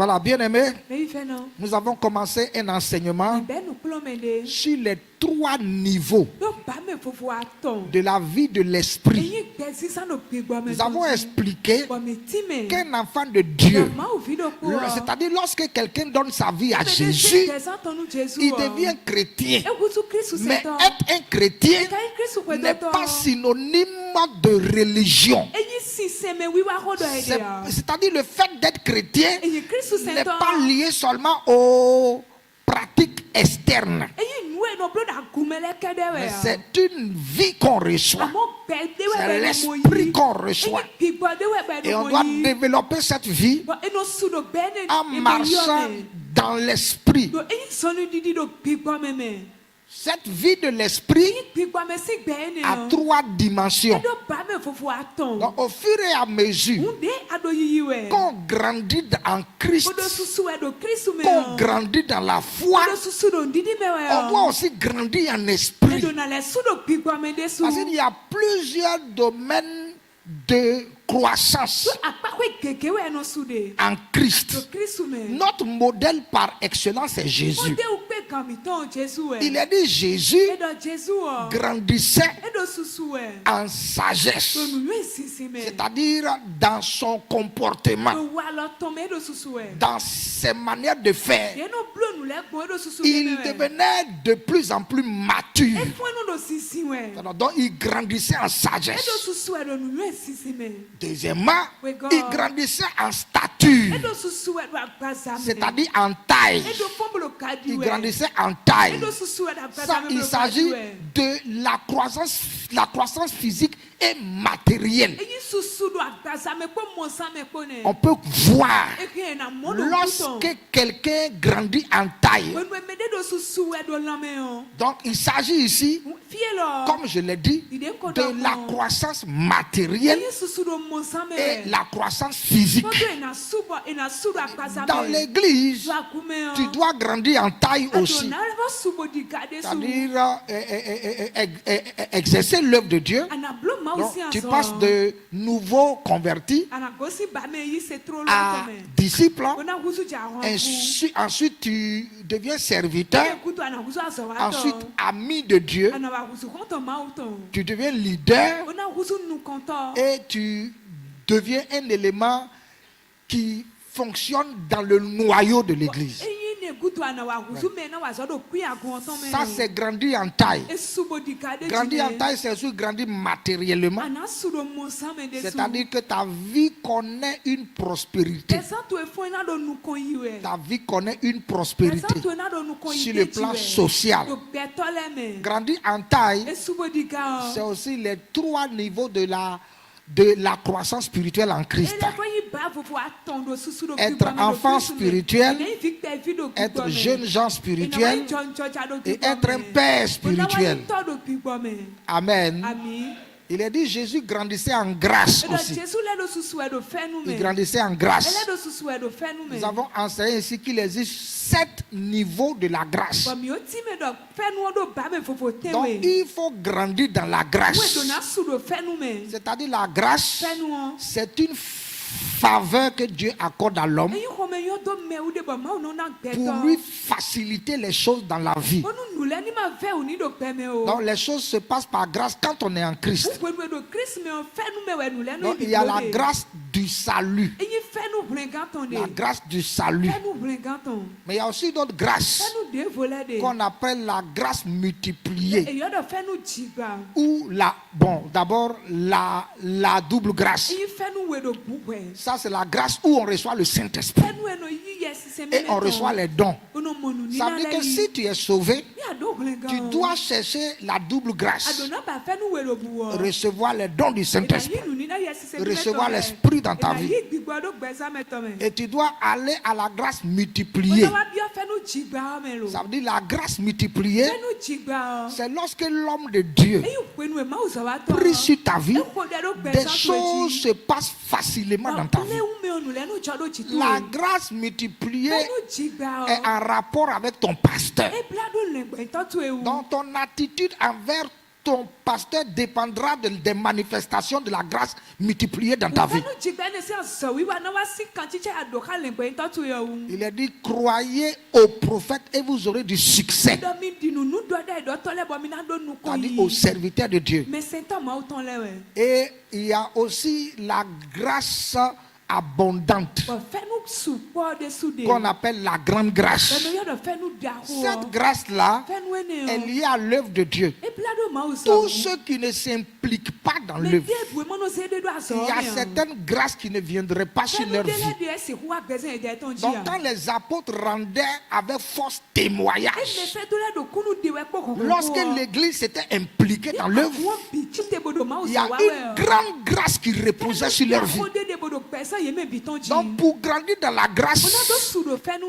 Voilà, bien aimé, nous avons commencé un enseignement sur les 3 niveaux de la vie de l'esprit. Nous avons expliqué qu'un enfant de Dieu, c'est-à-dire lorsque quelqu'un donne sa vie à Jésus, il devient chrétien. Mais être un chrétien n'est pas synonyme de religion. C'est-à-dire le fait d'être chrétien n'est pas lié seulement aux pratiques externes. Mais c'est une vie qu'on reçoit. C'est l'esprit qu'on reçoit. Et on doit développer cette vie en marchant dans l'esprit. Cette vie de l'esprit a 3 dimensions. Donc, au fur et à mesure qu'on grandit en Christ, qu'on grandit dans la foi, on doit aussi grandir en esprit. Parce qu'il y a plusieurs domaines de croissance en Christ. Notre modèle par excellence est Jésus. Il a dit Jésus grandissait en sagesse, c'est-à-dire dans son comportement, dans ses manières de faire. Il devenait de plus en plus mature. Donc il grandissait en sagesse. Deuxièmement, il grandissait en stature, c'est-à-dire en taille. Il grandissait en taille. Ça, il s'agit de la croissance physique et matérielle. On peut voir lorsque quelqu'un grandit en taille. Donc il s'agit ici, comme je l'ai dit, de la croissance matérielle et la croissance physique. Dans l'église, tu dois grandir en taille aussi, c'est-à-dire exercer l'œuvre de Dieu. Donc, tu passes de nouveaux convertis à disciples. Ensuite, tu deviens serviteur. Ensuite, ami de Dieu. Tu deviens leader. Et tu deviens un élément qui fonctionne dans le noyau de l'église. Ça, c'est grandir en taille. Grandir en taille, c'est aussi grandir matériellement. C'est-à-dire que ta vie connaît une prospérité. Ta vie connaît une prospérité sur le plan social. Grandir en taille, c'est aussi les 3 niveaux de la croissance spirituelle en Christ. Être enfant spirituel, être jeune gens spirituel et être un père spirituel. Amen. Il a dit Jésus grandissait en grâce aussi. Il grandissait en grâce. Nous avons enseigné ici qu'il existe 7 niveaux de la grâce. Donc il faut grandir dans la grâce. C'est-à-dire la grâce, c'est une faveur que Dieu accorde à l'homme pour lui faciliter les choses dans la vie. Donc les choses se passent par grâce quand on est en Christ. Donc il y a la grâce du salut. La grâce du salut. Mais il y a aussi d'autres grâces qu'on appelle la grâce multipliée. Ou d'abord la double grâce. Ça, c'est la grâce où on reçoit le Saint-Esprit et on reçoit les dons. Ça veut dire que si tu es sauvé, tu dois chercher la double grâce. Recevoir les dons du Saint-Esprit. Recevoir l'Esprit dans ta vie. Et tu dois aller à la grâce multipliée. Ça veut dire la grâce multipliée, c'est lorsque l'homme de Dieu prie sur ta vie, des choses se passent facilement dans ta vie. La grâce multipliée est en rapport avec ton pasteur. Dans ton attitude envers ton pasteur dépendra des manifestations de la grâce multipliées dans ta vie. Il a dit, croyez au prophète et vous aurez du succès. C'est-à-dire aux serviteurs de Dieu. Et il y a aussi la grâce abondante qu'on appelle la grande grâce. Cette grâce-là est liée à l'œuvre de Dieu. Tous ceux qui ne s'impliquent pas dans l'œuvre, il y a certaines grâces qui ne viendraient pas sur leur vie. Donc quand les apôtres rendaient avec force témoignage, lorsque l'église s'était impliquée dans l'œuvre, il y a une grande grâce qui reposait sur leur vie. Donc pour grandir dans la grâce,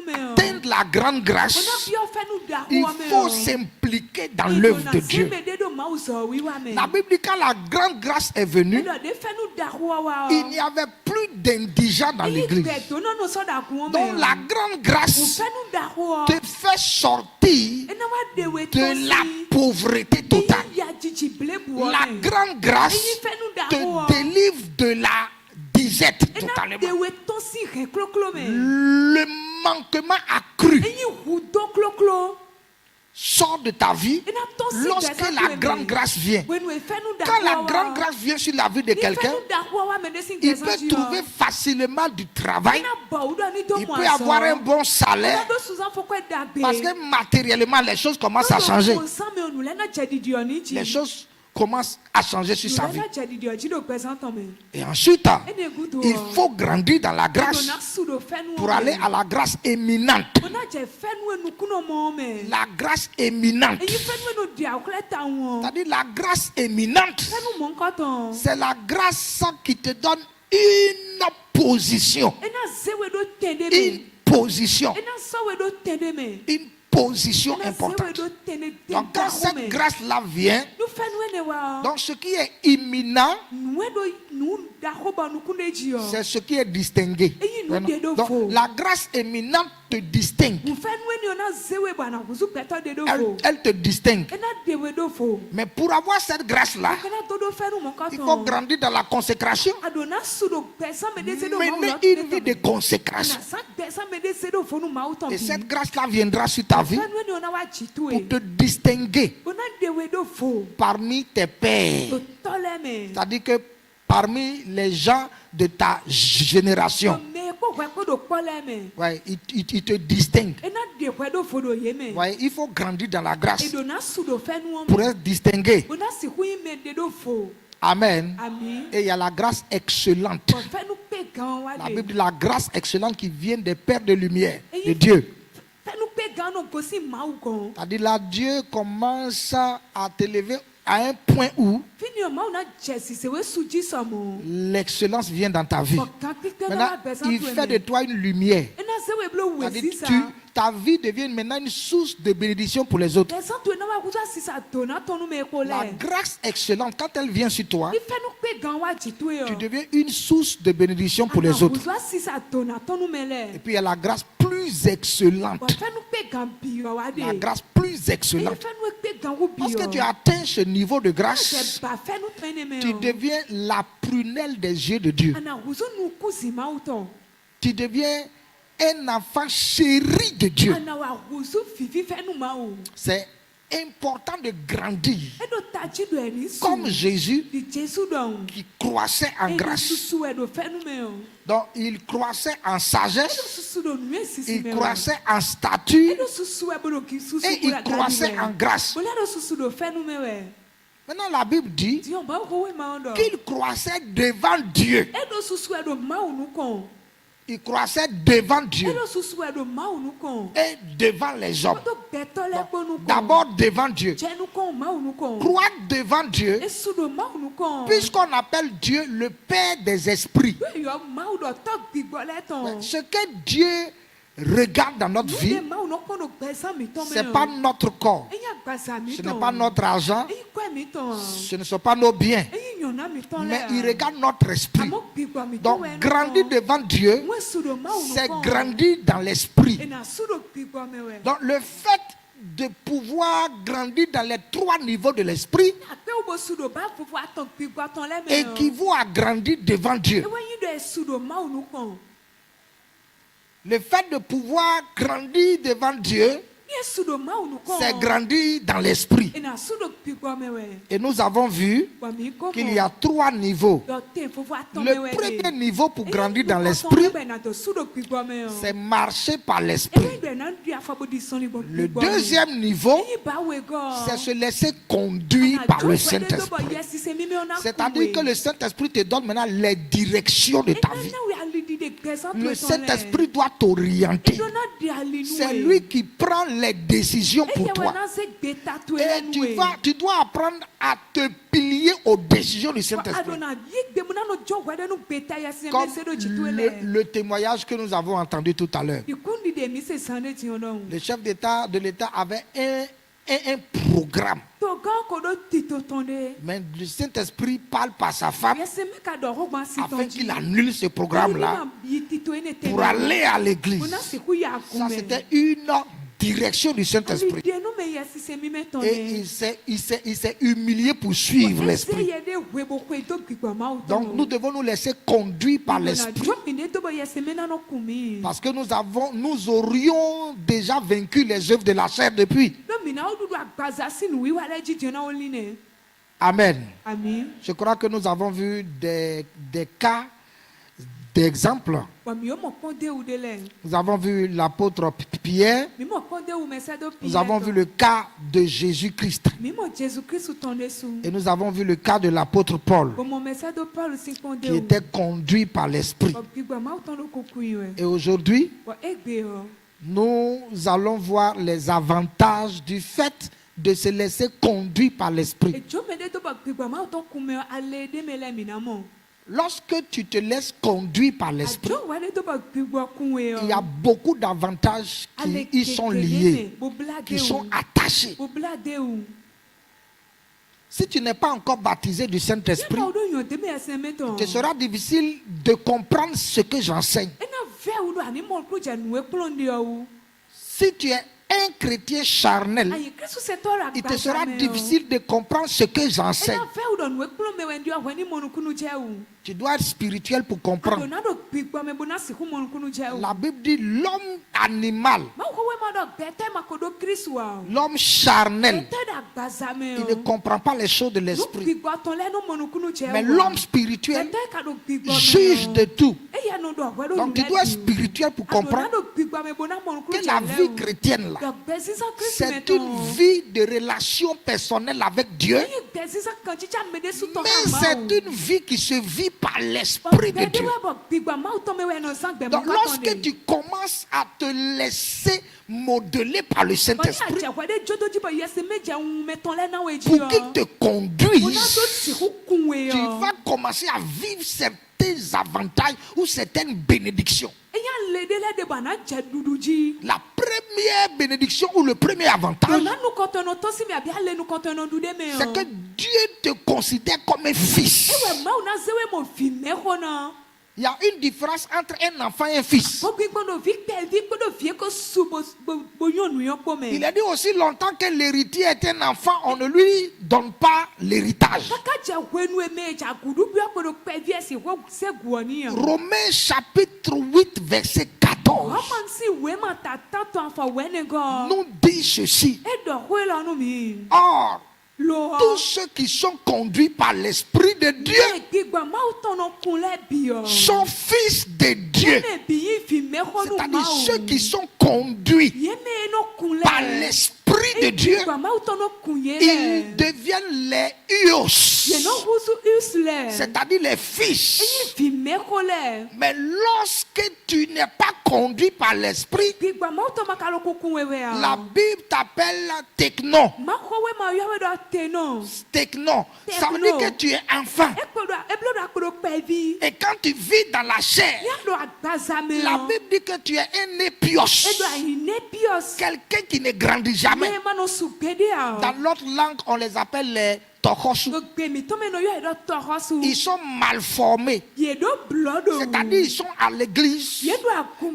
atteindre la grande grâce, il faut s'impliquer dans l'œuvre de Dieu. La Bible dit quand la grande grâce est venue, il n'y avait plus d'indigents dans l'église. Donc la grande grâce te fait sortir de la pauvreté totale. La grande grâce te délivre de la disette totalement. Le manquement accru sort de ta vie lorsque la grande grâce vient. Quand la grande grâce vient sur la vie de quelqu'un, il peut trouver facilement du travail, il peut avoir un bon salaire, parce que matériellement les choses commencent à changer. Les choses commence à changer sur sa vie. Et ensuite, il faut grandir dans la grâce pour aller à la grâce éminente. La grâce éminente. C'est-à-dire la grâce éminente, c'est la grâce qui te donne une position. Une position. Une position importante. Donc quand cette grâce-là vient, donc ce qui est imminent, c'est ce qui est distingué. Donc la grâce éminente te distingue. Elle te distingue. Mais pour avoir cette grâce-là, il faut grandir dans la consécration. Mener une vie de consécration. Et cette grâce-là viendra sur ta vie pour te distinguer parmi tes pairs. C'est-à-dire que parmi les gens de ta génération, ouais, il te distingue. Ouais, il faut grandir dans la grâce pour être distingué. Amen. Et il y a la grâce excellente. La Bible dit la grâce excellente qui vient des pères de lumière, de Dieu. C'est-à-dire là, Dieu commence à t'élever à un point où l'excellence vient dans ta vie. Maintenant, il fait de toi une lumière. C'est-à-dire ta vie devient maintenant une source de bénédiction pour les autres. La grâce excellente, quand elle vient sur toi, tu deviens une source de bénédiction pour les autres. Et puis il y a la grâce plus excellente. La grâce plus excellente. Lorsque tu atteins ce niveau de grâce, tu deviens la prunelle des yeux de Dieu. Tu deviens un enfant chéri de Dieu. C'est important de grandir comme Jésus qui croissait en grâce. Donc il croissait en sagesse, il croissait en stature et il croissait en grâce. Maintenant la Bible dit qu'il croissait devant Dieu. Il croissait devant Dieu et devant les hommes. D'abord devant Dieu. Croire devant Dieu, puisqu'on appelle Dieu le Père des esprits. Ce que Dieu regarde dans notre vie, ce n'est pas notre corps, ce n'est pas notre argent, ce ne sont pas nos biens, mais il regarde notre esprit. Donc grandir devant Dieu, c'est grandir dans l'esprit. Donc le fait de pouvoir grandir dans les 3 niveaux de l'esprit équivaut à grandir devant Dieu. Le fait de pouvoir grandir devant Dieu, c'est grandir dans l'esprit. Et nous avons vu qu'il y a 3 niveaux. Le premier niveau pour grandir dans l'esprit, c'est marcher par l'esprit. Le deuxième niveau, c'est se laisser conduire par le Saint-Esprit. C'est-à-dire que le Saint-Esprit te donne maintenant les directions de ta vie. Le Saint-Esprit doit t'orienter. C'est lui qui prend les décisions pour toi. Et tu dois apprendre à te plier aux décisions du Saint-Esprit. Comme le témoignage que nous avons entendu tout à l'heure. Le chef de l'État avait un programme. Mais le Saint-Esprit parle par sa femme afin qu'il annule ce programme-là pour aller à l'église. Ça, c'était une direction du Saint-Esprit. Et il s'est humilié pour suivre l'Esprit. Donc nous devons nous laisser conduire par l'Esprit. Parce que nous aurions déjà vaincu les œuvres de la chair depuis. Amen. Je crois que nous avons vu des cas d'exemple. Nous avons vu l'apôtre Pierre. Nous avons vu le cas de Jésus-Christ. Et nous avons vu le cas de l'apôtre Paul, qui était conduit par l'Esprit. Et aujourd'hui, nous allons voir les avantages du fait de se laisser conduire par l'Esprit. Lorsque tu te laisses conduire par l'Esprit, il y a beaucoup d'avantages qui y sont liés, qui sont attachés. Si tu n'es pas encore baptisé du Saint-Esprit, il te sera difficile de comprendre ce que j'enseigne. Si tu es un chrétien charnel, il te sera difficile de comprendre ce que j'enseigne. Tu dois être spirituel pour comprendre. La Bible dit l'homme animal, l'homme charnel, il ne comprend pas les choses de l'esprit. Mais l'homme spirituel juge de tout. Donc tu dois être spirituel pour comprendre que la vie chrétienne là, c'est une vie de relation personnelle avec Dieu, mais c'est une vie qui se vit par l'Esprit de Dieu. Donc lorsque tu commences à te laisser modeler par le Saint-Esprit pour qu'il te conduise, tu vas commencer à vivre certains avantages ou certaines bénédictions. La première bénédiction ou le premier avantage, c'est que Dieu te considère comme un fils. Il y a une différence entre un enfant et un fils. Il a dit aussi longtemps que l'héritier est un enfant, on ne lui donne pas l'héritage. Romains chapitre 8 verset 14 nous dit ceci. Or, tous ceux qui sont conduits par l'Esprit de Dieu sont fils de Dieu. C'est-à-dire ceux qui sont conduits par l'Esprit de Dieu, ils deviennent les Huos, c'est-à-dire les fils. Mais lorsque tu n'es pas conduit par l'Esprit, la Bible t'appelle technon. Technon, ça veut dire que tu es enfant. Et quand tu vis dans la chair, la Bible dit que tu es un épios, quelqu'un qui ne grandit jamais. Dans l'autre langue, on les appelle les tochosu. Ils sont mal formés. C'est-à-dire ils sont à l'église,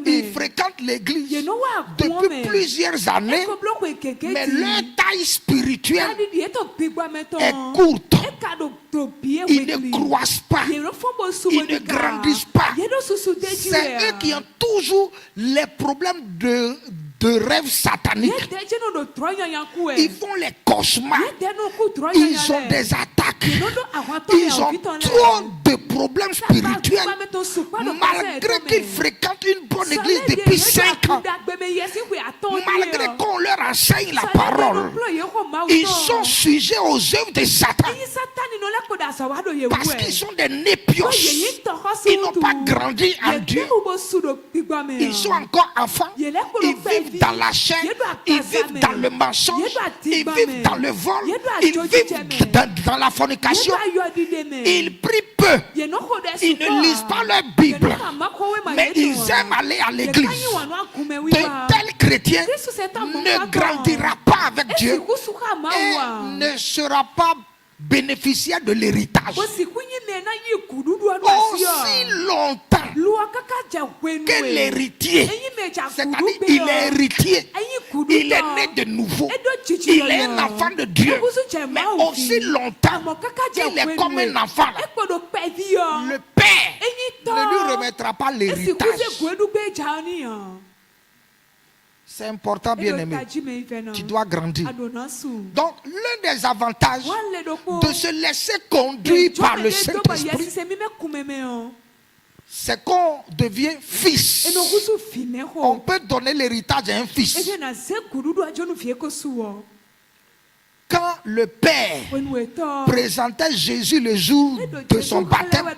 Ils fréquentent l'église depuis plusieurs années, mais leur taille spirituelle est courte. Ils ne croissent pas, ils ne grandissent pas. C'est eux qui ont toujours les problèmes de rêves sataniques. Ils font les cauchemars. Ils ont des attaques. Ils ont trop de problèmes spirituels. Malgré qu'ils fréquentent une bonne église depuis 5 ans, malgré qu'on leur enseigne la parole, ils sont sujets aux œuvres de Satan. Parce qu'ils sont des népios. Ils n'ont pas grandi en Dieu. Ils sont encore enfants. Ils vivent dans la chair. Ils vivent dans le mensonge. Ils vivent dans le vol. Ils vivent dans la fornication. Ils prient peu. Ils ne lisent pas leur Bible. Mais ils aiment aller à l'église. De tels chrétiens ne grandira pas avec Dieu et ne sera pas bénéficiaire de l'héritage. Aussi longtemps que l'héritier, c'est-à-dire il est héritier, il est né de nouveau, il est un enfant de Dieu, mais aussi longtemps qu'il est comme un enfant, le père ne lui remettra pas l'héritage. C'est important, bien aimé. Tu dois grandir. Donc, l'un des avantages de se laisser conduire par le Saint-Esprit, c'est qu'on devient fils. On peut donner l'héritage à un fils. Quand le Père présentait Jésus le jour de son baptême, le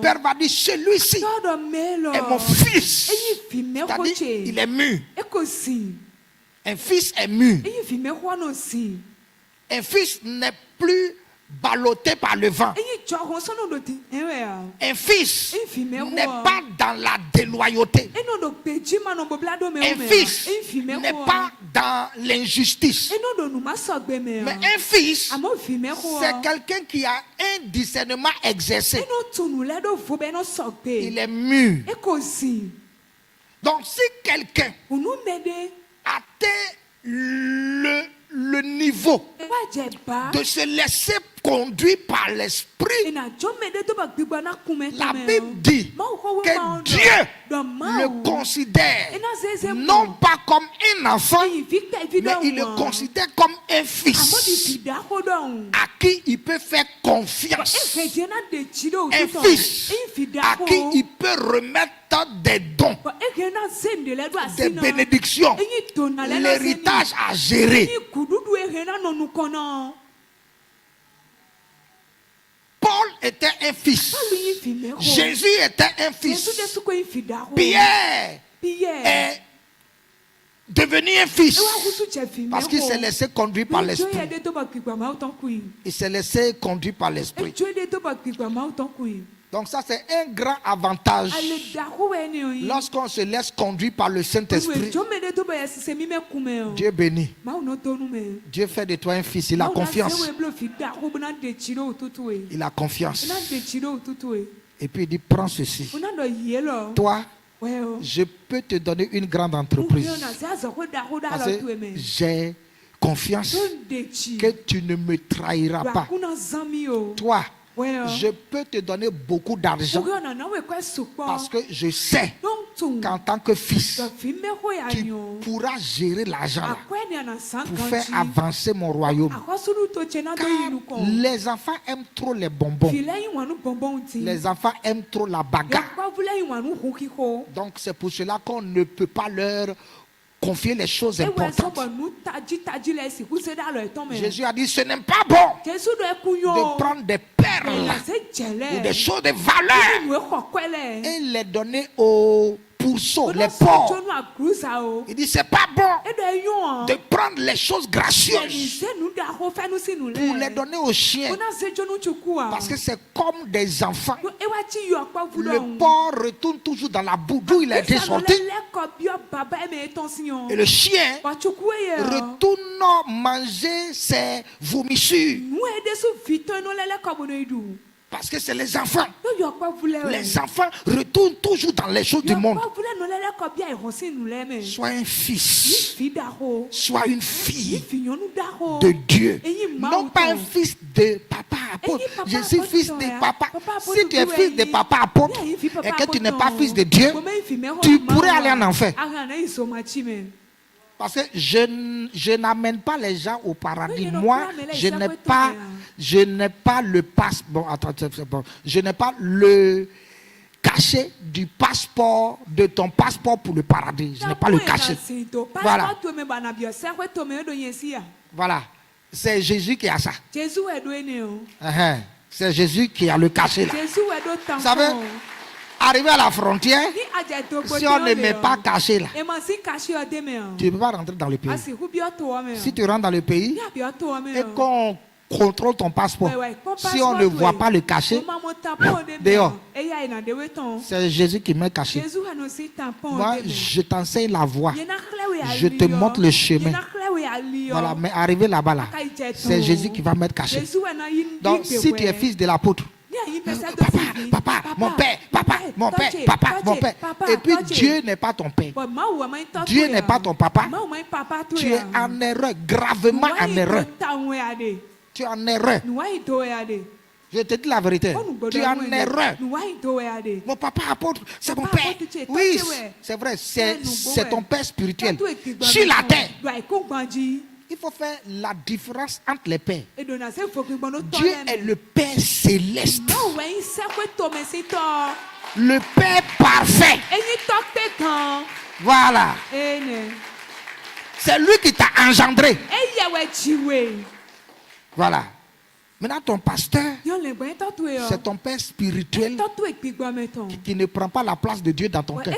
Père va dire, celui-ci est mon fils. C'est-à-dire, il est mûr. Un fils est mûr. Un fils n'est plus ballotté par le vent. Un fils n'est pas dans la déloyauté. Un fils n'est pas dans l'injustice. Mais un fils, c'est quelqu'un qui a un discernement exercé. Il est mûr. Donc si quelqu'un atteint le niveau de se laisser conduire par l'esprit, la Bible dit que Dieu le considère non pas comme un enfant, mais il le considère comme un fils à qui il peut faire confiance, un fils à qui il peut remettre des dons, des bénédictions, l'héritage à gérer. Paul était un fils. Jésus était un fils. Pierre est devenu un fils parce qu'il s'est laissé conduire par l'esprit. Il s'est laissé conduire par l'esprit. Donc ça c'est un grand avantage lorsqu'on se laisse conduire par le Saint-Esprit. Dieu bénit. Dieu fait de toi un fils. Il a confiance. Il a confiance. Et puis il dit, prends ceci. Toi, je peux te donner une grande entreprise. Parce que j'ai confiance que tu ne me trahiras pas. Toi, je peux te donner beaucoup d'argent parce que je sais qu'en tant que fils, tu pourras gérer l'argent pour faire avancer mon royaume. Car les enfants aiment trop les bonbons. Les enfants aiment trop la bagarre. Donc c'est pour cela qu'on ne peut pas leur confier les choses importantes. Jésus a dit, ce n'est pas bon de prendre des perles ou des choses de valeur et les donner aux pourceaux, les pauvres. Il dit, c'est pas bon de prendre les choses gracieuses pour les donner aux chiens, parce que c'est comme des enfants. Le porc retourne toujours dans la boue d'où il a été sorti, et le chien retourne manger ses vomissures. Parce que c'est les enfants. Les enfants retournent toujours dans les choses du monde. Sois un fils. Sois une fille de Dieu. Non pas un fils de papa apôtre. Je suis fils de papa. Si tu es fils de papa apôtre et que tu n'es pas fils de Dieu, tu pourrais aller en enfer. Parce que je n'amène pas les gens au paradis. Moi, je n'ai pas le passe. Bon, attends, je n'ai pas le cachet du passeport, de ton passeport pour le paradis. Je n'ai pas le cachet. Voilà. Voilà. C'est Jésus qui a ça. C'est Jésus qui a le cachet là. Vous savez, arrivé à la frontière, si on ne met pas caché là, tu ne peux pas rentrer dans le pays. Si tu rentres dans le pays et qu'on contrôle ton passeport, si on ne voit pas le cachet, dehors, c'est Jésus qui met caché. Moi, je t'enseigne la voie. Je te montre le chemin. Voilà, mais arrivé là-bas, là, c'est Jésus qui va mettre caché. Donc, si tu es fils de l'apôtre, papa, mon père, et puis Dieu n'est pas ton père. Dieu n'est pas ton papa. Tu es en erreur, gravement en erreur. Tu es en erreur. Je te dis la vérité. Tu es en erreur. Mon papa apôtre, c'est mon père. Oui, c'est vrai, c'est ton père spirituel. Sur la terre. Il faut faire la différence entre les pères. Dieu est le Père céleste. Le Père parfait. Voilà. C'est lui qui t'a engendré. Voilà. Maintenant, ton pasteur, c'est ton père spirituel qui ne prend pas la place de Dieu dans ton cœur.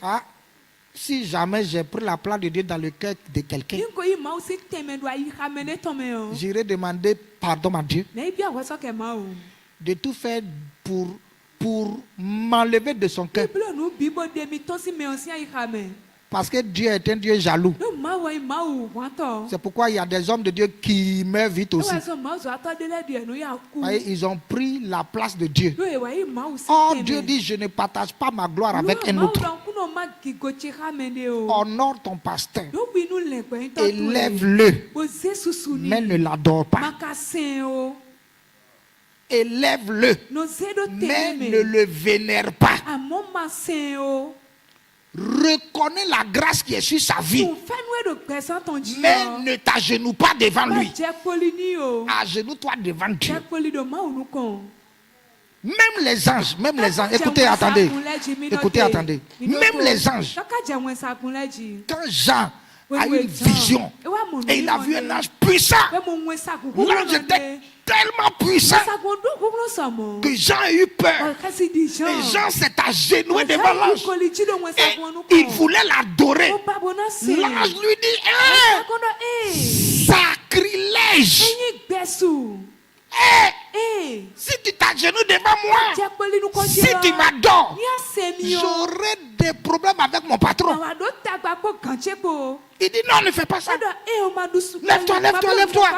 Ah. Si jamais j'ai pris la place de Dieu dans le cœur de quelqu'un, j'irai demander pardon à Dieu de tout faire pour m'enlever de son cœur. Parce que Dieu est un Dieu jaloux. C'est pourquoi il y a des hommes de Dieu qui meurent vite aussi. Ils ont pris la place de Dieu. Or, Dieu dit, je ne partage pas ma gloire avec un autre. Honore ton pasteur. Élève-le. Mais ne l'adore pas. Élève-le. Mais ne le vénère pas. Reconnais la grâce qui est sur sa vie. Mais ne t'agenouille pas devant lui. Agenouille-toi devant Dieu. Même les anges, écoutez, attendez. Même les anges, quand Jean a eu une vision et il a vu un ange puissant, l'ange était tellement puissant que Jean a eu peur. Et Jean s'est agenouillé devant l'ange et il voulait l'adorer. L'ange lui dit, sacrilège. Si tu t'agenouilles devant moi, si tu m'adores, j'aurai des problèmes avec mon patron. Il dit non, ne fais pas ça. Lève-toi.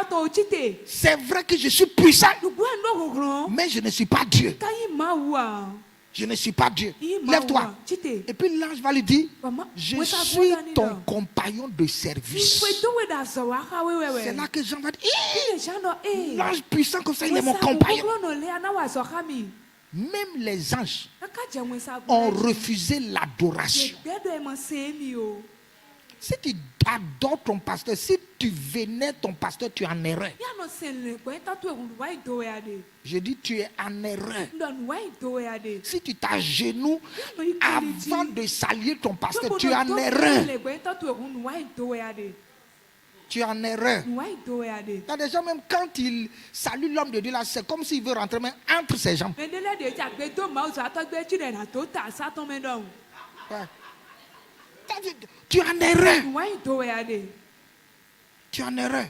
C'est vrai que je suis puissant, mais je ne suis pas Dieu. Je ne suis pas Dieu. Lève-toi. Et puis l'ange va lui dire, je suis ton compagnon de service. C'est là que Jean va dire, l'ange puissant comme ça, il est mon compagnon. Même les anges ont refusé l'adoration. Si tu adores ton pasteur, si tu vénères ton pasteur, tu es en erreur. Je dis tu es en erreur. Si tu t'agenouilles avant de saluer ton pasteur, tu es en erreur. Tu es en erreur. Il y a des gens, même quand ils saluent l'homme de Dieu, là, c'est comme s'il veut rentrer même entre ses jambes. Ouais. Tu es en erreur. Tu es en erreur.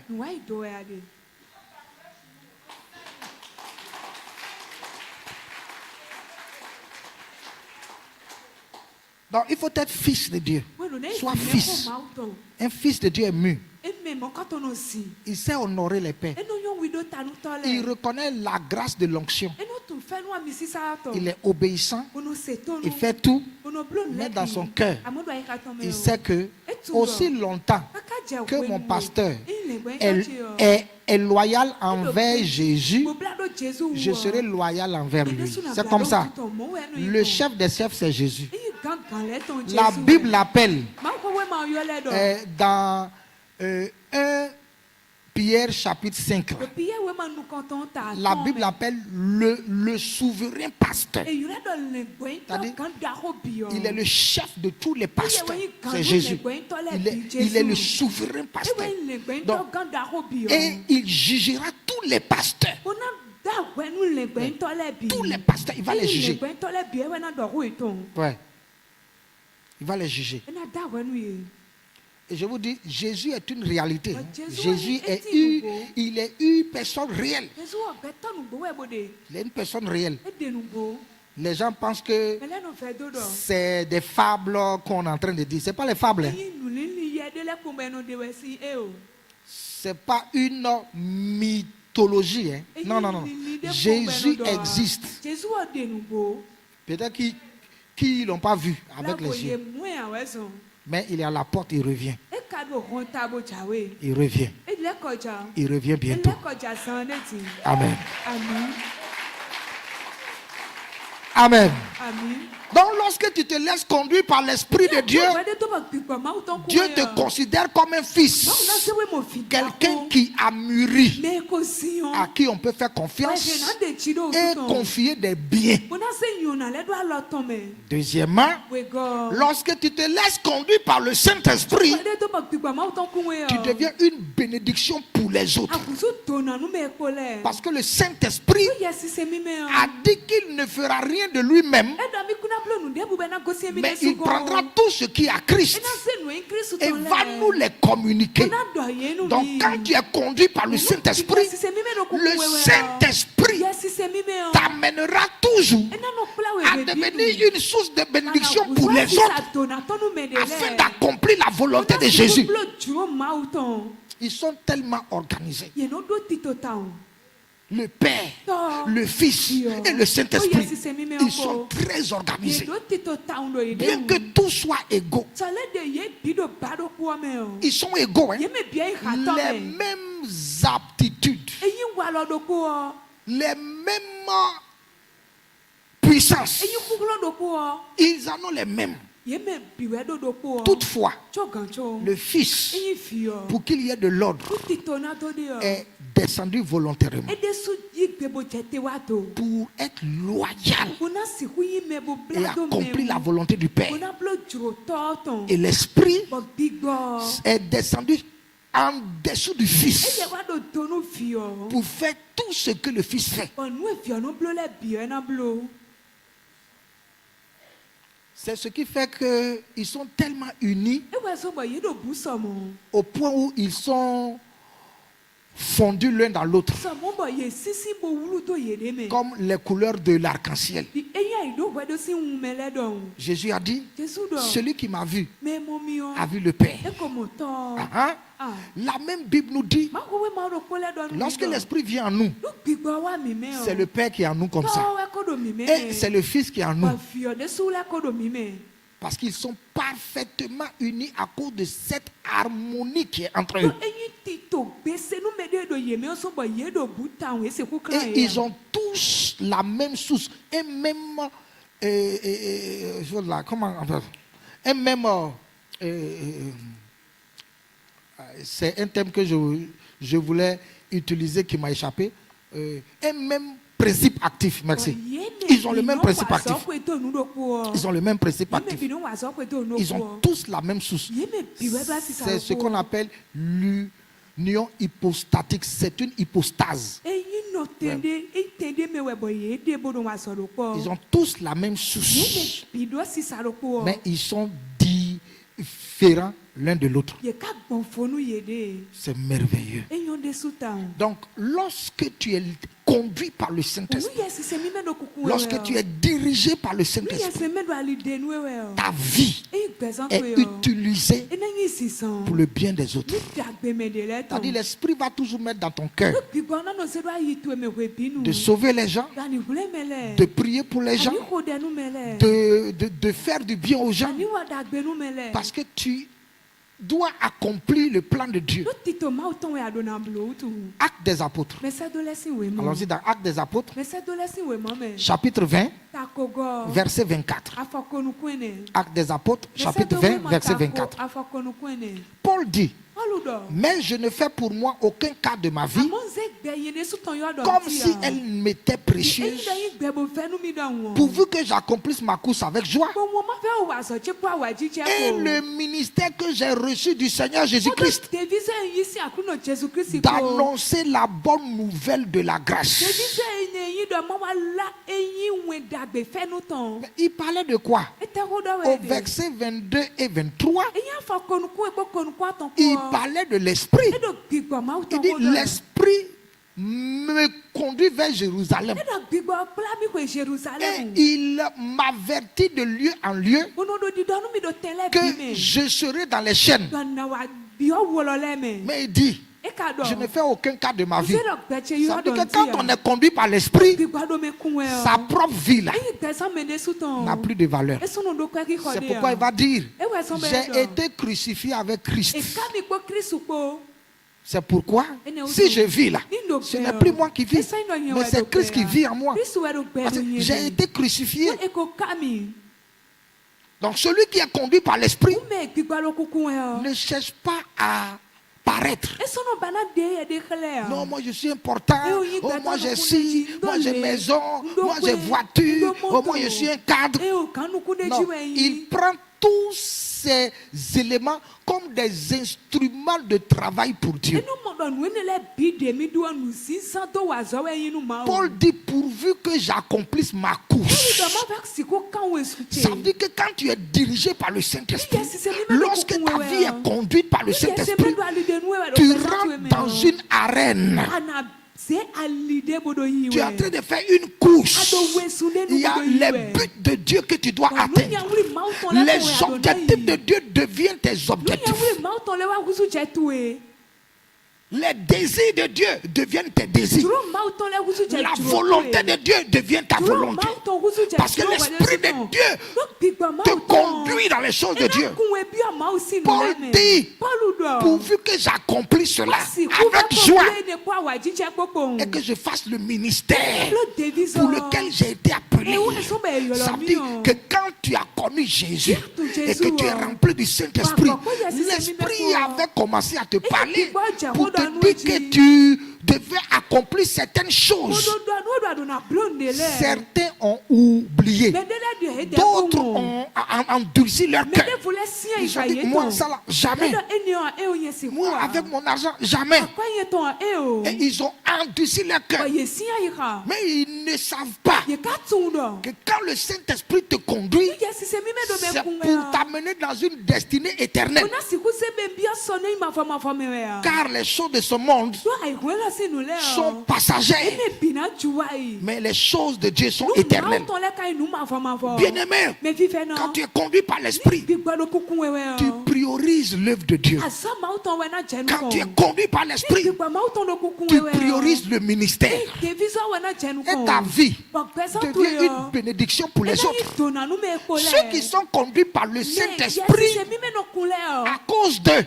Donc il faut être fils de Dieu. Sois fils. Un fils de Dieu est mûr. Il sait honorer les pères. il reconnaît la grâce de l'onction. Il est obéissant, il fait tout, mais dans son cœur, il sait que aussi longtemps que mon pasteur est loyal envers Jésus, je serai loyal envers lui. C'est comme ça. Le chef des chefs, c'est Jésus. La Bible l'appelle dans 1 Pierre chapitre 5. La Bible l'appelle le souverain pasteur. Il est le chef de tous les pasteurs. C'est Jésus. Il est le souverain pasteur. Donc, et il jugera tous les pasteurs. Tous les pasteurs, il va les juger. Ouais. Il va les juger. Et je vous dis, Jésus est une réalité. Jésus il est une personne réelle. Il est une personne réelle. Les gens pensent que c'est des fables qu'on est en train de dire. Ce n'est pas les fables. Hein. Ce n'est pas une mythologie. Hein. Non, non, non. Jésus existe. Peut-être qu'ils ne l'ont pas vu avec les yeux. Mais il est à la porte, il revient. Il revient. Il revient bientôt. Amen. Amen. Donc lorsque tu te laisses conduire par l'Esprit de Dieu, Dieu te considère comme un fils. Quelqu'un qui a mûri, à qui on peut faire confiance et confier des biens. Deuxièmement, lorsque tu te laisses conduire par le Saint-Esprit, tu deviens une bénédiction pour les autres. Parce que le Saint-Esprit a dit qu'il ne fera rien de lui-même, mais il prendra tout ce qui est à Christ et va nous les communiquer. Donc quand tu es conduit par le Saint-Esprit, le Saint-Esprit t'amènera toujours à devenir une source de bénédiction pour les autres afin d'accomplir la volonté de Jésus. Ils sont tellement organisés. Le Père, le Fils et le Saint-Esprit, ils sont très organisés. Bien que tout soit égaux, ils sont égaux. Hein? Les mêmes aptitudes, les mêmes puissances, ils en ont les mêmes. Toutefois, le Fils, pour qu'il y ait de l'ordre, est descendu volontairement pour être loyal et accomplir la volonté du Père. Et l'Esprit est descendu en dessous du Fils pour faire tout ce que le Fils fait. C'est ce qui fait qu'ils sont tellement unis au point où ils sont fondus l'un dans l'autre, comme les couleurs de l'arc-en-ciel. Jésus a dit, celui qui m'a vu a vu le Père. La même Bible nous dit, lorsque l'Esprit vient en nous, c'est le Père qui est en nous comme ça, et c'est le Fils qui est en nous, parce qu'ils sont parfaitement unis à cause de cette harmonie qui est entre eux. Et ils ont tous la même source, et même c'est un thème que je voulais utiliser qui m'a échappé. Un même principe actif, merci. Ils ont le même principe actif. Ils ont le même principe actif. Ils ont tous la même source. C'est ce qu'on appelle l'union hypostatique. C'est une hypostase. Ouais. Ils ont tous la même source. Mais ils sont différents l'un de l'autre. C'est merveilleux. Donc, lorsque tu es conduit par le Saint-Esprit, lorsque tu es dirigé par le Saint-Esprit, ta vie est utilisée pour le bien des autres. C'est-à-dire, l'Esprit va toujours mettre dans ton cœur de sauver les gens, de prier pour les gens, de faire du bien aux gens, parce que tu doit accomplir le plan de Dieu. Actes des apôtres. Allons-y dans Actes des apôtres, chapitre 20, verset 24. Actes des apôtres, chapitre 20, verset 24. Paul dit: mais je ne fais pour moi aucun cas de ma vie comme si elle m'était précieuse, pourvu que j'accomplisse ma course avec joie et le ministère que j'ai reçu du Seigneur Jésus-Christ, d'annoncer la bonne nouvelle de la grâce. Mais il parlait de quoi? Au verset 22 et 23, il parlait de l'Esprit. Il dit: l'Esprit me conduit vers Jérusalem. Et il m'avertit de lieu en lieu que je serai dans les chaînes. Mais il dit: je ne fais aucun cas de ma vie. Ça veut dire que quand on est conduit par l'Esprit, sa propre vie là n'a plus de valeur. C'est pourquoi il va dire: j'ai été crucifié avec Christ. C'est pourquoi, si je vis là, ce n'est plus moi qui vis, mais c'est Christ qui vit en moi. Parce que j'ai été crucifié. Donc celui qui est conduit par l'Esprit ne cherche pas à paraître. Non, moi je suis important. Oh, moi j'ai ci, moi j'ai maison, moi j'ai voiture, oh, moi je suis un cadre. Non, il prend tous ces éléments comme des instruments de travail pour Dieu. Paul dit: pourvu que j'accomplisse ma course. Ça veut dire que quand tu es dirigé par le Saint-Esprit, lorsque ta vie est conduite par le Saint-Esprit, tu rentres dans une arène. Tu es en train de faire une course. Il y a les buts de Dieu que tu dois atteindre. Les objectifs de Dieu deviennent tes objectifs. Les désirs de Dieu deviennent tes désirs. La volonté de Dieu devient ta volonté. Parce que l'Esprit de Dieu te conduit dans les choses de Dieu. Paul dit: pourvu que j'accomplisse cela avec joie et que je fasse le ministère pour lequel j'ai été appelé. Ça veut dire que quand tu as connu Jésus et que tu es rempli du Saint-Esprit, l'Esprit avait commencé à te parler pour te dire que tu devais accomplir certaines choses. Certains ont oublié, d'autres ont endurci leur cœur. Ils ont dit: moi ça là, jamais. Moi avec mon argent, jamais. Et ils ont endurci leur cœur. Mais ils ne savent pas que quand le Saint-Esprit te conduit, c'est pour t'amener dans une destinée éternelle. Car les choses de ce monde sont passagères, mais les choses de Dieu sont éternelles. Bien-aimé, quand tu es conduit par l'Esprit, tu priorises l'œuvre de Dieu. Quand tu es conduit par l'Esprit, tu priorises le ministère. Et ta vie devient une bénédiction pour les autres. Ceux qui sont conduits par le Saint-Esprit, à cause d'eux,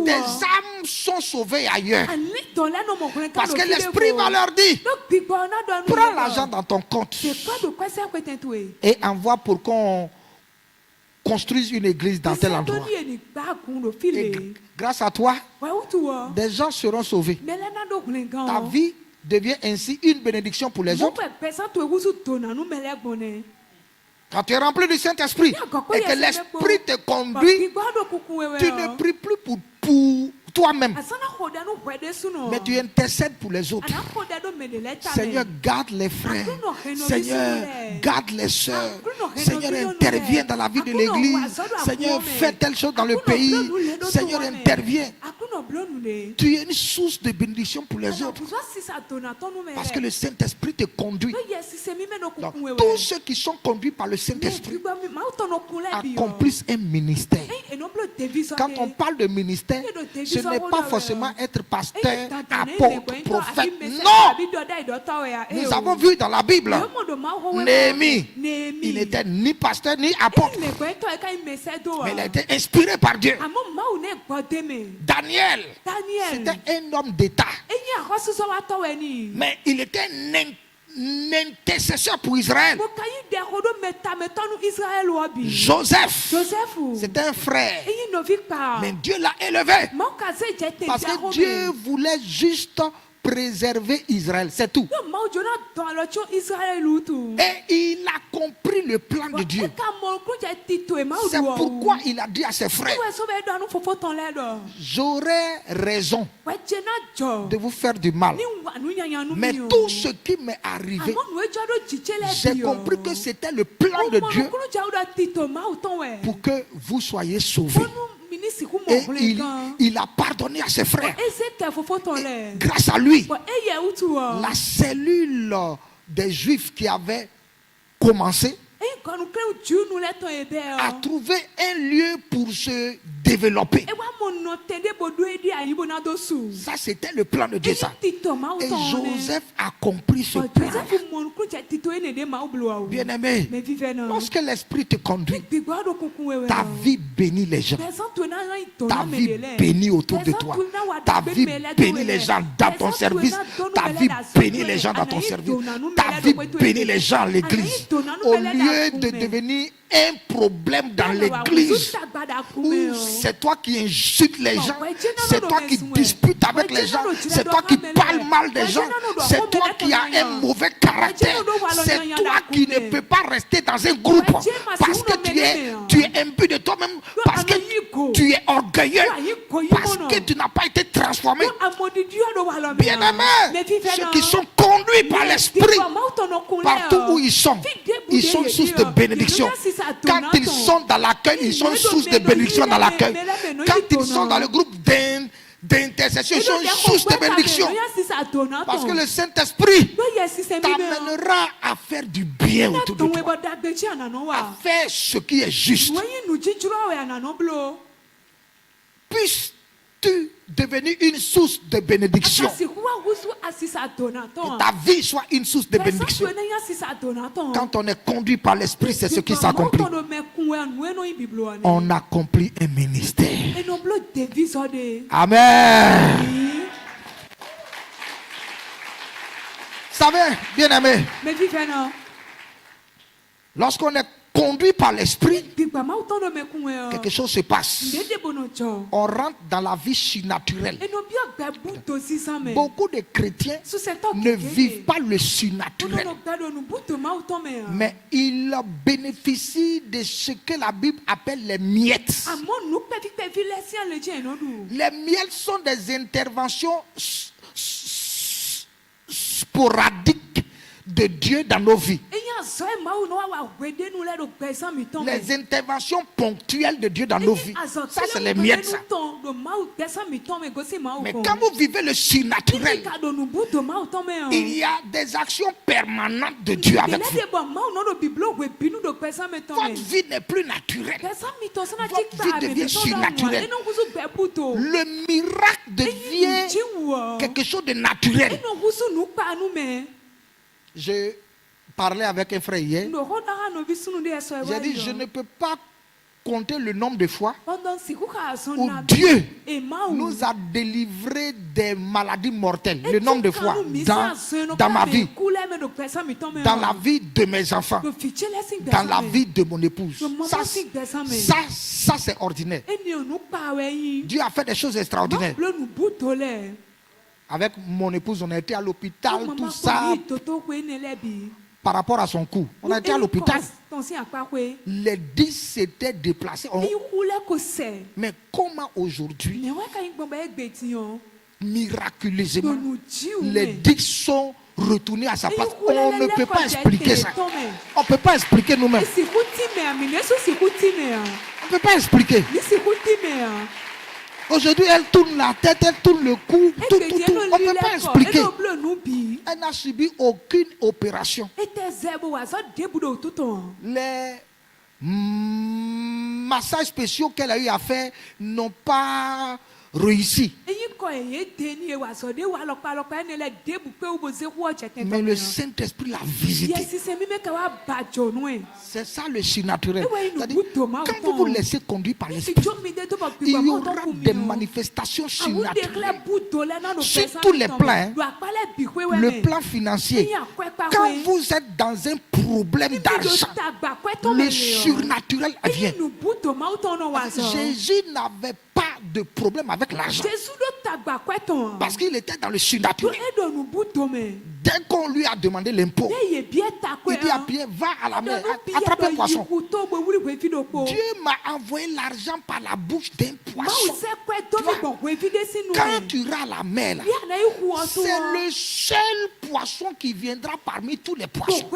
des âmes sont sauvées ailleurs. Parce que l'Esprit va leur dire: prends l'argent dans ton compte et envoie pour qu'on construise une église dans tel endroit. Et grâce à toi, des gens seront sauvés. Ta vie devient ainsi une bénédiction pour les autres. Quand tu es rempli du Saint-Esprit et que l'Esprit te conduit, tu ne pries plus pour toi-même, mais tu intercèdes pour les autres. Seigneur, garde les frères. Seigneur, garde les sœurs. Seigneur, interviens dans la vie de l'église. Seigneur, fais telle chose dans le pays. Seigneur, interviens. Tu es une source de bénédiction pour les autres. Parce que le Saint-Esprit te conduit. Donc, tous ceux qui sont conduits par le Saint-Esprit accomplissent un ministère. Quand on parle de ministère, ce n'est pas forcément être pasteur, apôtre, prophète. Non! Nous avons vu dans la Bible, Néhémie, il n'était ni pasteur ni apôtre, mais il a été inspiré par Dieu. Daniel, c'était un homme d'État, mais il était un intercesseur pour Israël. Joseph, c'était un frère, mais Dieu l'a élevé parce que Dieu voulait juste préserver Israël, c'est tout. Et il a compris le plan de Dieu. C'est pourquoi il a dit à ses frères, j'aurais raison de vous faire du mal, mais tout ce qui m'est arrivé, j'ai compris que c'était le plan de Dieu pour que vous soyez sauvés. Et il a pardonné à ses frères. Et grâce à lui, la cellule des Juifs qui avait commencé a trouvé un lieu pour se développer. Ça, c'était le plan de Dieu. Ça. Et Joseph a compris ce plan. Bien-aimé, lorsque l'Esprit te conduit, ta vie bénit les gens. Ta vie bénit autour de toi. Ta vie bénit les gens dans ton service. Ta vie bénit les gens dans ton service. Ta vie bénit les gens à l'église. Au lieu de devenir un problème dans l'église où c'est toi qui insultes les gens, c'est toi qui disputes avec les gens, c'est toi qui parles mal des gens, c'est toi qui as un mauvais caractère, c'est toi qui ne peux pas rester dans un groupe parce que tu es imbu de toi-même, parce que tu es orgueilleux, parce que tu n'as pas été transformé. Bien-aimés, ceux qui sont conduits par l'Esprit, partout où ils sont source de bénédiction. Quand ils sont dans l'accueil, ils sont source de bénédiction dans l'accueil. Quand ils sont dans le groupe d'intercession, ils sont source de bénédiction. Parce que le Saint-Esprit t'amènera à faire du bien autour de toi, à faire ce qui est juste. Puisses-tu devenir une source de bénédiction, que ta vie soit une source de bénédiction. Quand on est conduit par l'Esprit, c'est ce qui s'accomplit. On accomplit un ministère. Amen. Vous savez, bien-aimé, lorsqu'on est conduit par l'Esprit, quelque chose se passe. On rentre dans la vie surnaturelle. Beaucoup de chrétiens ne vivent pas le surnaturel, mais ils bénéficient de ce que la Bible appelle les miettes. Les miettes sont des interventions sporadiques de Dieu dans nos vies. Les interventions ponctuelles de Dieu dans nos vies. Ça, c'est les miettes. Ça. Mais quand vous vivez le surnaturel, il y a des actions permanentes de Dieu avec vous. Votre vie n'est plus naturelle. Votre vie devient surnaturelle. Le miracle devient quelque chose de naturel. Je parlais avec un frère hier. J'ai dit, je ne peux pas compter le nombre de fois où Dieu nous a délivrés des maladies mortelles. Le nombre de fois dans ma vie, dans la vie de mes enfants, dans la vie de mon épouse. Ça c'est ordinaire. Dieu a fait des choses extraordinaires. Avec mon épouse, on a été à l'hôpital, tout ça. par rapport à son cou. On a été à l'hôpital. Les 10 s'étaient déplacés. Mais comment aujourd'hui, miraculeusement, les 10 sont retournés à sa place? On ne peut pas expliquer ça. On ne peut pas expliquer nous-mêmes. On ne peut pas expliquer. Aujourd'hui, elle tourne la tête, elle tourne le cou, tout. On ne peut pas expliquer. Elle n'a subi aucune opération. Les massages spéciaux qu'elle a eu à faire n'ont pas réussi. Mais le Saint-Esprit l'a visité. C'est ça le surnaturel. Quand vous vous laissez conduire par l'Esprit, il y aura des manifestations surnaturelles sur tous les plans. Le plan financier. Quand vous êtes dans un problème d'argent, le surnaturel vient. Jésus n'avait pas de problème avec l'argent parce qu'il était dans le surnaturel. Dès qu'on lui a demandé l'impôt, il dit à Pierre, va à la mer, attrape un poisson. Dieu m'a envoyé l'argent par la bouche d'un poisson. Quand tu iras à la mer, c'est le seul poisson qui viendra parmi tous les poissons,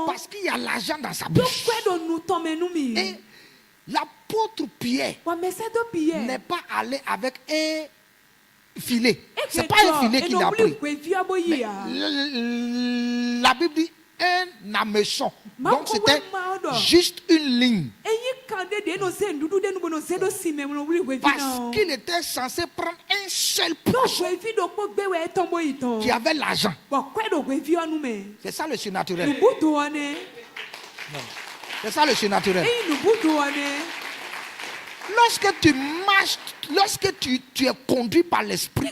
parce qu'il y a l'argent dans sa bouche. Et l'apôtre Pierre n'est pas allé avec un filet. Ce n'est pas un filet qu'il a pris. La Bible dit un hameçon. Donc c'était juste une ligne. Parce qu'il était censé prendre un seul poisson qui avait l'argent. C'est ça le surnaturel. C'est ça le surnaturel. Lorsque tu marches, lorsque tu es conduit par l'Esprit,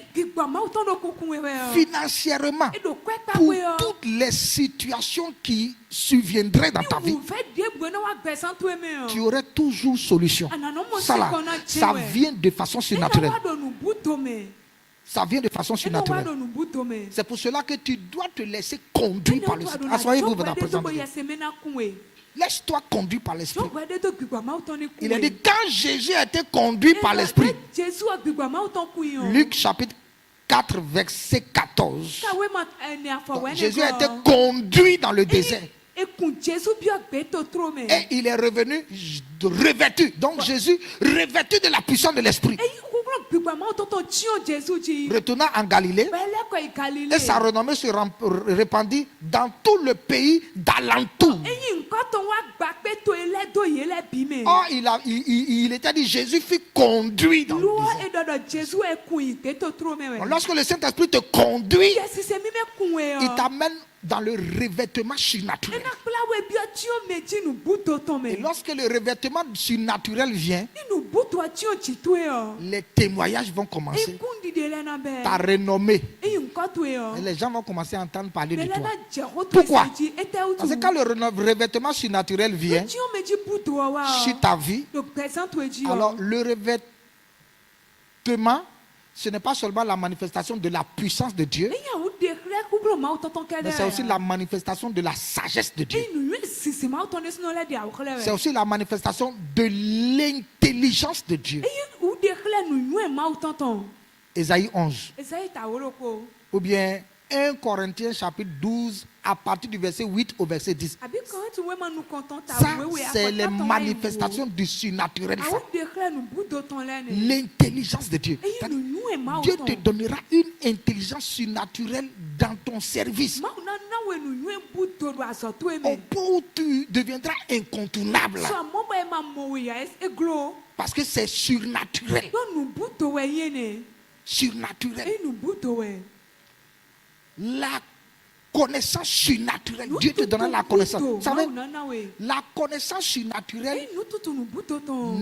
financièrement, pour toutes les situations qui surviendraient dans ta vie, tu aurais toujours solution. Ça vient de façon surnaturelle. Ça vient de façon surnaturelle. C'est pour cela que tu dois te laisser conduire par l'Esprit. Asseyez-vous dans la présence de Dieu. Laisse-toi conduire par l'Esprit. Il a dit, quand Jésus a été conduit par l'Esprit, Luc chapitre 4, verset 14, Jésus a été conduit dans le désert. Et il est revenu revêtu. Donc Jésus revêtu de la puissance de l'Esprit, retourna en Galilée, et sa renommée se répandit dans tout le pays d'alentour. Or, il était dit, Jésus fut conduit dans le désert. Lorsque le Saint-Esprit te conduit, il t'amène dans le revêtement surnaturel. Et lorsque le revêtement surnaturel vient, les témoignages vont commencer. Ta renommée. Et les gens vont commencer à entendre parler de toi. Pourquoi? Parce que quand le revêtement surnaturel vient sur ta vie, alors le revêtement, ce n'est pas seulement la manifestation de la puissance de Dieu, mais c'est aussi la manifestation de la sagesse de Dieu. C'est aussi la manifestation de l'intelligence de Dieu. Ésaïe 11. Ou bien 1 Corinthiens chapitre 12 à partir du verset 8 au verset 10. Ça, c'est les manifestations du surnaturel. L'intelligence de Dieu. Dieu te donnera une intelligence surnaturelle dans ton service, au point où tu deviendras incontournable. Parce que c'est surnaturel. Surnaturel. La connaissance surnaturelle. Dieu te donnera la connaissance. Vous savez, la connaissance surnaturelle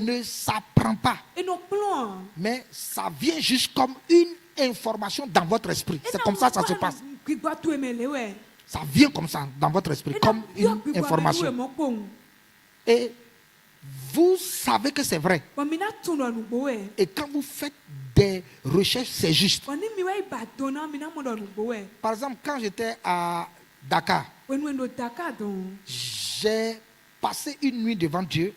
ne s'apprend pas, mais ça vient juste comme une information dans votre esprit. C'est comme ça que ça se passe. Ça vient comme ça dans votre esprit, comme une information. Et vous savez que c'est vrai. Et quand vous faites des recherches, c'est juste. Par exemple, quand j'étais à Dakar, j'ai passé une nuit devant Dieu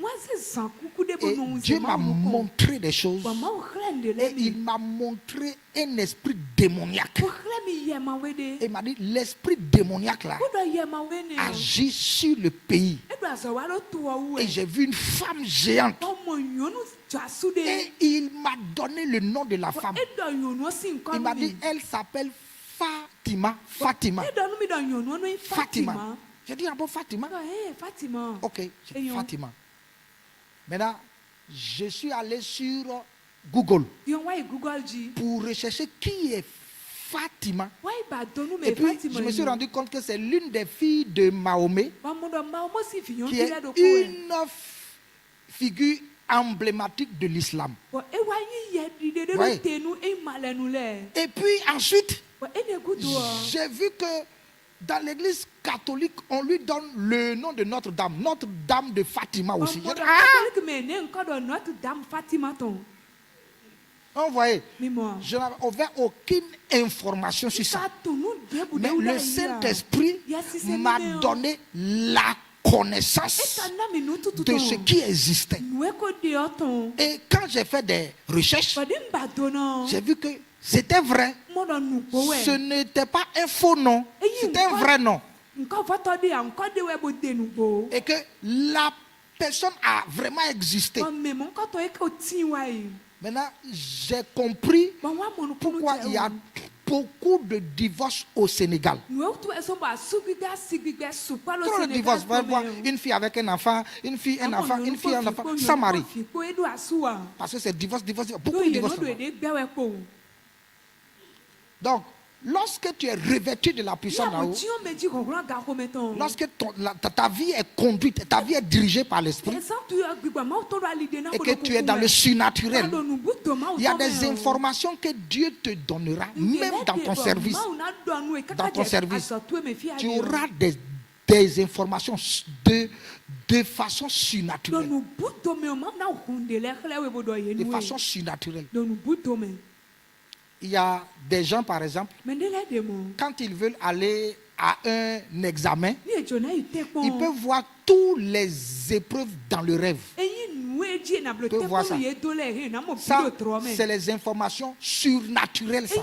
et Dieu m'a montré des choses et il m'a montré un esprit démoniaque. Et il m'a dit, l'esprit démoniaque là agit sur le pays. Et j'ai vu une femme géante. Et il m'a donné le nom de la femme. Il m'a dit, elle s'appelle Fatima. Fatima. J'ai dit, ah bon, Fatima? Ok, Fatima. Maintenant, je suis allé sur Google pour rechercher qui est Fatima. Et puis, je me suis rendu compte que c'est l'une des filles de Mahomet qui est une figure emblématique de l'islam. Ouais. Et puis ensuite, j'ai vu que dans l'église catholique, on lui donne le nom de Notre-Dame. Notre-Dame de Fatima aussi. Vous voyez, je n'avais aucune information sur ça. Mais le Saint-Esprit m'a donné la connaissance de ce qui existait. Et quand j'ai fait des recherches, j'ai vu que c'était vrai. Ce n'était pas un faux nom, c'était un vrai nom. Et que la personne a vraiment existé. Maintenant, j'ai compris pourquoi il y a beaucoup de divorces au Sénégal. Trop de divorces. Vous voir une fille avec un enfant, une fille, un enfant, une fille, un enfant, sans mari. Parce que c'est divorce, beaucoup de divorces. Donc, lorsque tu es revêtu de la puissance d'en haut, lorsque ta vie est conduite, ta vie est dirigée par l'esprit, et que tu es dans le surnaturel, il y a des informations que Dieu te donnera, même dans ton service. Dans ton service, tu auras des informations de façon surnaturelle. De façon surnaturelle. Il y a des gens, par exemple, quand ils veulent aller à un examen, ils peuvent voir toutes les épreuves dans le rêve. Ils peuvent voir ça. Ça, c'est les informations surnaturelles. Ça.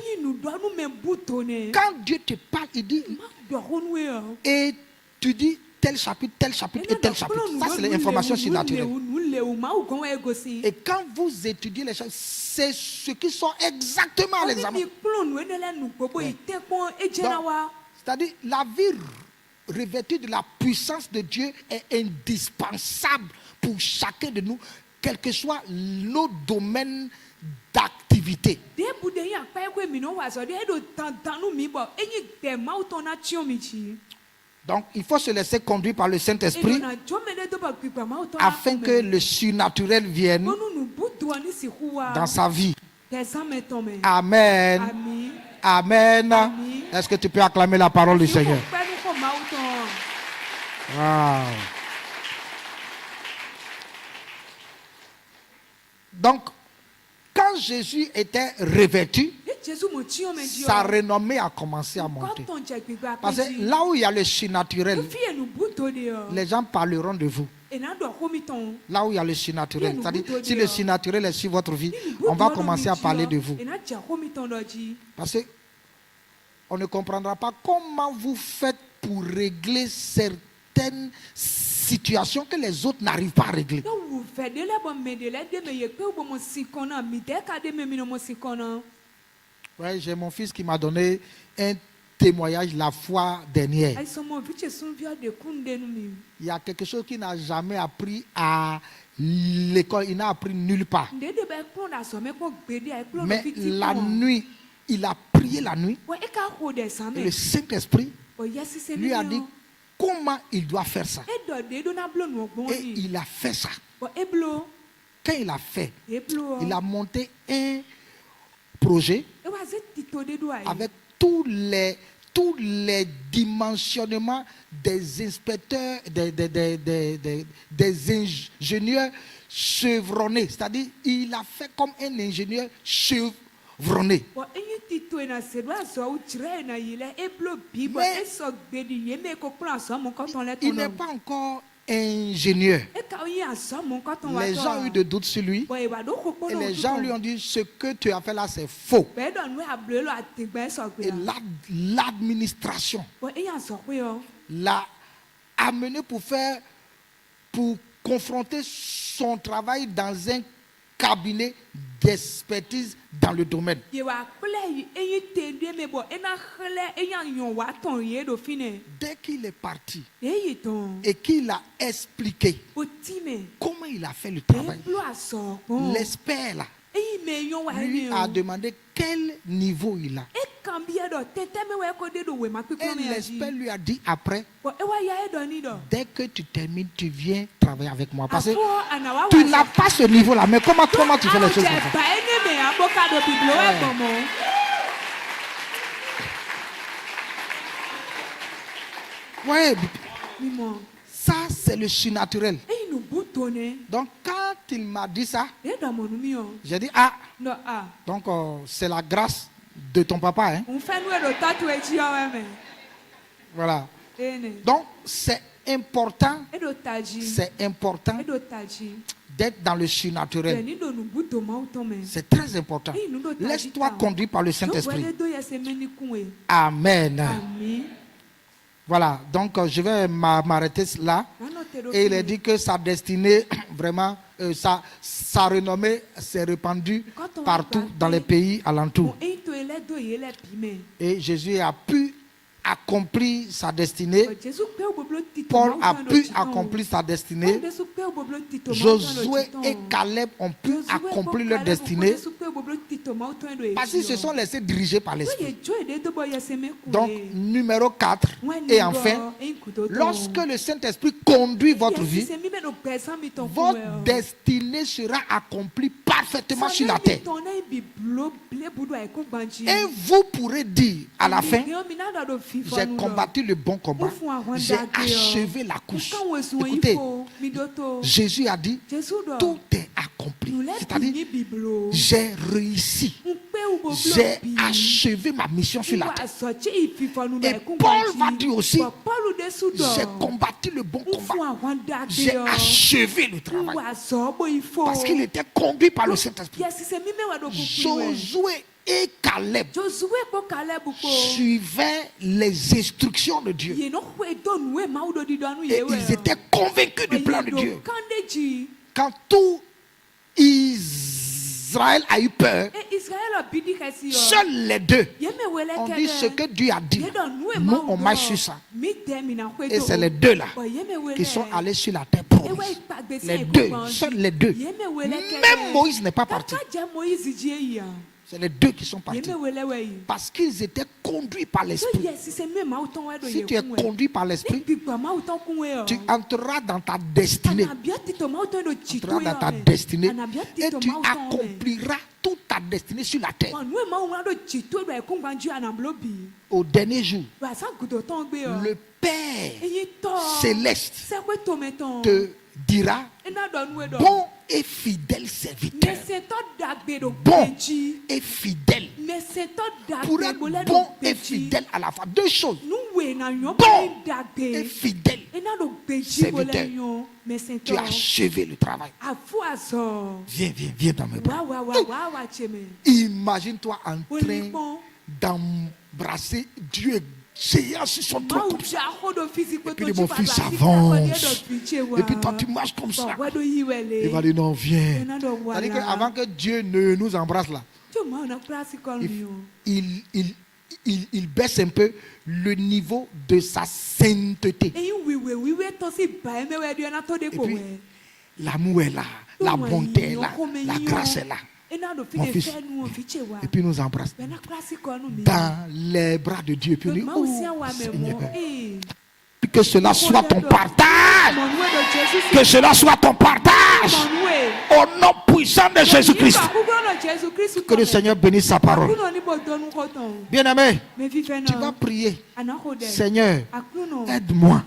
Quand Dieu te parle, il dit, et tu dis tel chapitre et tel chapitre. Ça, c'est l'information surnaturelle. Et quand vous étudiez les choses, c'est ce qui sont exactement à l'examen. C'est-à-dire, la vie revêtue de la puissance de Dieu est indispensable pour chacun de nous, quel que soit nos domaines d'activité. Donc, il faut se laisser conduire par le Saint-Esprit afin que le surnaturel vienne dans sa vie. Amen. Amen. Est-ce que tu peux acclamer la parole du Seigneur? Wow. Donc, quand Jésus était revêtu, sa renommée a commencé à monter. Parce que là où il y a le surnaturel, les gens parleront de vous. Là où il y a le surnaturel, c'est-à-dire si le surnaturel est sur votre vie, on va commencer à parler de vous. Parce que on ne comprendra pas comment vous faites pour régler certaines situations que les autres n'arrivent pas à régler. Ouais, j'ai mon fils qui m'a donné un témoignage la fois dernière. Il y a quelque chose qu'il n'a jamais appris à l'école, il n'a appris nulle part. Mais la nuit, il a prié la nuit et le Saint-Esprit lui a dit comment il doit faire ça. Et il a fait ça. Quand il a fait, il a monté un projet avec tous les dimensionnements des inspecteurs, des ingénieurs chevronnés. C'est-à-dire, il a fait comme un ingénieur vronné. Il n'est pas encore ingénieur. Les gens ont eu des doutes sur lui. Et les gens lui ont dit, ce que tu as fait là, c'est faux. Et l'administration l'a amené pour confronter son travail dans un cabinet d'expertise dans le domaine. Dès qu'il est parti et qu'il a expliqué comment il a fait le travail, l'expert là lui a demandé quel niveau il a. Et l'expert lui a dit après, dès que tu termines, tu viens travailler avec moi. Parce que tu n'as pas ce niveau-là. Mais comment tu fais les choses comme ça? Ouais. Ça, c'est le surnaturel. Donc, quand il m'a dit ça, j'ai dit, donc c'est la grâce de ton papa. Hein? Voilà. Donc, c'est important d'être dans le surnaturel. C'est très important. Laisse-toi conduire par le Saint-Esprit. Amen. Voilà, donc je vais m'arrêter là. Et il a dit que sa destinée, vraiment, sa renommée s'est répandue partout dans les pays alentours. Et Jésus a pu accomplir sa destinée. Paul a pu accomplir sa destinée. Josué et Caleb ont pu accomplir leur destinée parce qu'ils se sont laissés diriger par l'Esprit. Donc, numéro 4, et enfin, lorsque le Saint-Esprit conduit votre vie, votre destinée sera accomplie parfaitement sur la terre. Et vous pourrez dire à la fin, j'ai combattu le bon combat, j'ai achevé la course. Écoutez, Jésus a dit, tout est accompli. C'est-à-dire, j'ai réussi. J'ai achevé ma mission sur la terre. Et Paul va dire aussi, j'ai combattu le bon combat. J'ai achevé le travail. Parce qu'il était conduit par le Saint-Esprit. Josué et Caleb suivaient les instructions de Dieu. Et ils étaient convaincus du plan de Dieu. Quand tout Israël a eu peur, seuls les deux ont dit ce que Dieu a dit. Nous, on marche sur ça. Et c'est les deux là qui sont allés sur la terre promise. Les deux, seuls les deux. Même Moïse n'est pas parti. C'est les deux qui sont partis. Parce qu'ils étaient conduits par l'Esprit. Si tu es conduit par l'Esprit, tu entreras dans ta destinée. Tu entreras dans ta destinée et tu accompliras toute ta destinée sur la terre. Au dernier jour, le Père céleste te dira, bon et fidèle serviteur. Bon et fidèle. Pour être bon et fidèle à la fois. Deux choses. Bon et fidèle serviteur. Tu as achevé le travail. Viens dans mes bras. Imagine-toi en train d'embrasser Dieu. Géant sur son trône comme ça. Et puis mon fils avance. Et puis toi tu marches comme ça. Il va dire non, viens. C'est-à-dire qu'avant que Dieu ne nous embrasse là, il baisse un peu le niveau de sa sainteté. Et puis l'amour est là, la bonté est là, la grâce est là. Mon fils, et puis nous embrasse dans les bras de Dieu. Et puis nous, oh, Seigneur, que cela soit ton partage. Que cela soit ton partage. Au nom puissant de Jésus-Christ. Que le Seigneur bénisse sa parole. Bien-aimé, tu vas prier. Seigneur, aide-moi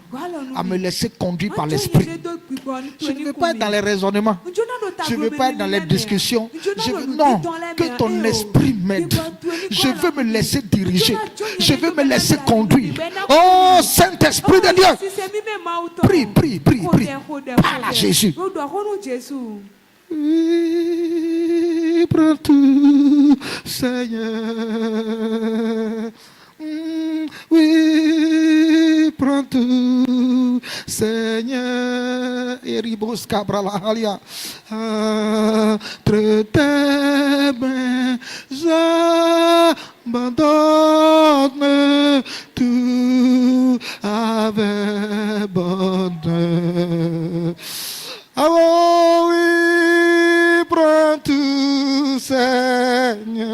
à me laisser conduire par l'Esprit. Je ne veux pas être dans les raisonnements. Je ne veux pas être dans les discussions. Non, que ton esprit m'aide. Je veux me laisser diriger. Je veux me laisser conduire. Oh, Saint-Esprit de Dieu. Prie, prie, prie, prie. Parle à Jésus. Oui, prends tout, Seigneur. Oui, prends tout, Seigneur. Eribos Cabralalia. Entre tes mains, j'abandonne tout avec bonheur. Oh oui, prends tout, Seigneur.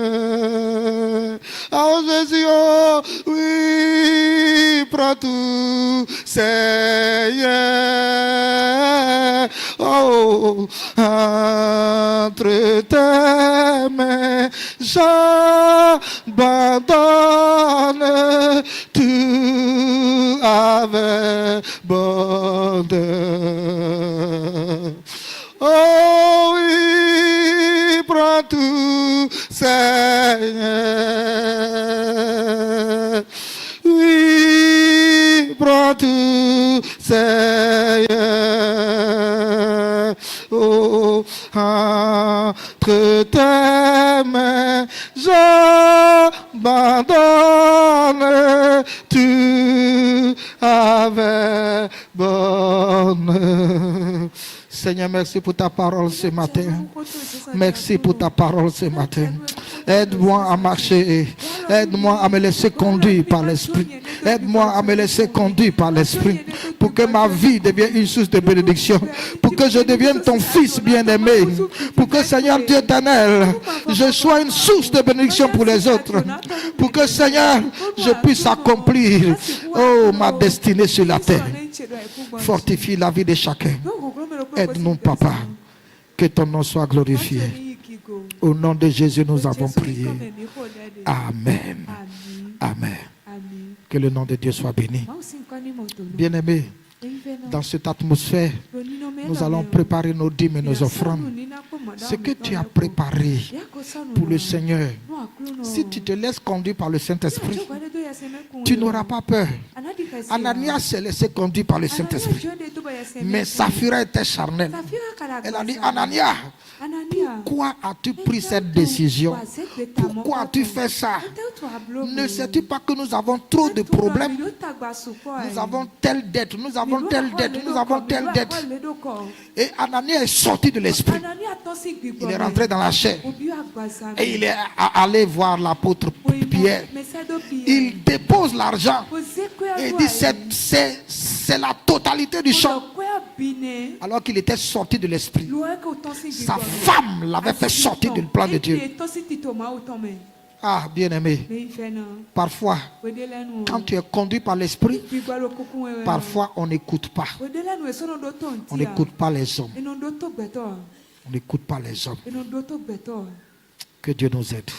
Oh Jésus, oh oui, prends tout, Seigneur. Oh, entre tes mains, j'abandonne tout avec bonheur. Oh oui, prends tout, Seigneur. Oui, prends tout, Seigneur. Oh, entre tes mains, j'abandonne tout avec bonheur. Seigneur, merci pour ta parole ce matin. Merci pour ta parole ce matin. Aide-moi à marcher. Aide-moi à me laisser conduire par l'Esprit. Aide-moi à me laisser conduire par l'Esprit. Pour que ma vie devienne une source de bénédiction. Pour que je devienne ton fils bien-aimé. Pour que, Seigneur Dieu éternel, je sois une source de bénédiction pour les autres. Pour que, Seigneur, je puisse accomplir, oh, ma destinée sur la terre. Fortifie la vie de chacun. Aide-nous, Papa. Que ton nom soit glorifié. Au nom de Jésus, nous avons prié. Amen. Amen. Que le nom de Dieu soit béni. Bien-aimés, dans cette atmosphère, nous allons préparer nos dîmes et nos offrandes. Ce que tu as préparé pour le Seigneur, si tu te laisses conduire par le Saint-Esprit, tu n'auras pas peur. Ananias s'est laissé conduire par le Saint-Esprit. Mais Saphira était charnelle. Elle a dit, Ananias, pourquoi as-tu pris cette décision? Pourquoi as-tu fait ça? Ne sais-tu pas que nous avons trop de problèmes? Nous avons telle dette, nous avons telle dette, nous avons telle dette. Et Ananias est sorti de l'esprit. Il est rentré dans la chair. Et il est allé voir l'apôtre Pierre. Il dépose l'argent. Et il dit, c'est la totalité du champ. Alors qu'il était sorti de l'esprit. Sa femme l'avait fait sortir du plan de Dieu. Ah, bien-aimé, parfois, quand tu es conduit par l'esprit, parfois on n'écoute pas. On n'écoute pas les hommes. On n'écoute pas les hommes. Que Dieu nous aide.